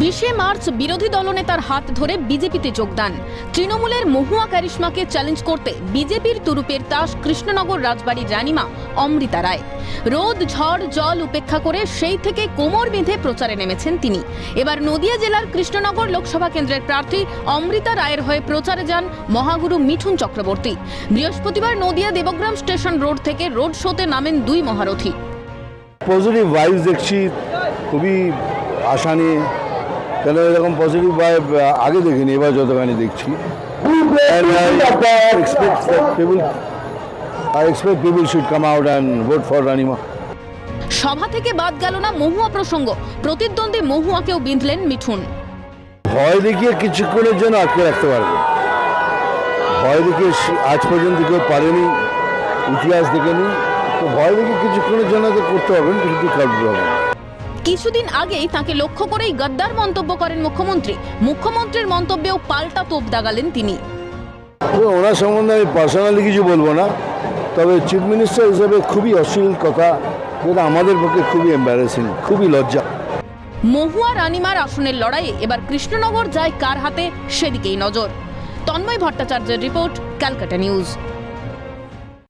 20 March বিরোধী দলনেতার হাত ধরে বিজেপিতে যোগদান। তৃণমূলের মহুয়া কারিশমাকে চ্যালেঞ্জ করতে বিজেপির তুরুপের তাস কৃষ্ণনগর রাজবাড়ির রানীমা অমৃতা রায়। রোদ ঝড় জল উপেক্ষা করে সেই থেকে কোমর বেঁধে প্রচারে নেমেছেন তিনি। এবার নদিয়া জেলার কৃষ্ণনগর লোকসভা কেন্দ্রের প্রার্থী অমৃতা রায়ের হয়ে প্রচারে যান মহাগুরু মিঠুন চক্রবর্তী। বৃহস্পতিবার নদিয়া দেবগ্রাম স্টেশন রোড থেকে রোড শোতে নামেন দুই মহারথী। পজিটিভ ভাইবস দেখছি, খুবই আশা নিয়ে, কেন এরকম পজিটিভ ভাইব আগে দেখিনি, এবার যতখানি দেখছি। I expect people should come out and vote for রানীমা। সভা থেকে বাদ গেল না মহুয়া প্রসঙ্গ, প্রতিদ্বন্দ্বী মহুয়াকেও বিঁধলেন মিঠুন। ভয় দেখিয়ে কিছুক্ষণের জন্য আটকে রাখতে পারবে, ভয় দেখিয়ে আজ পর্যন্ত কেউ পারেনি, ইতিহাস দেখেনি, তো ভয় দেখিয়ে কিছুক্ষণের জন্য তো করতে পারবেন, কিন্তু করতে হবে। কিছুদিন আগেই তাকে লক্ষ্য করেই গদ্দার মন্তব্য করেন মুখ্যমন্ত্রী। মুখ্যমন্ত্রীর মন্তব্যেও পাল্টা তোপ দাগালেন তিনি। ওনার সম্বন্ধে আমি পার্সোনালি কিছু বলবো না, তবে চিফ মিনিস্টার হিসেবে খুবই অশ্লীল কথা, যেটা আমাদের পক্ষে খুবই এম্বারেসিং, খুবই লজ্জা। মহুয়া রানীমার আসনের লড়াইয়ে এবার কৃষ্ণনগর যায় কার হাতে, সেদিকেই নজর। তন্ময় ভট্টাচার্যের রিপোর্ট, ক্যালকাটা নিউজ।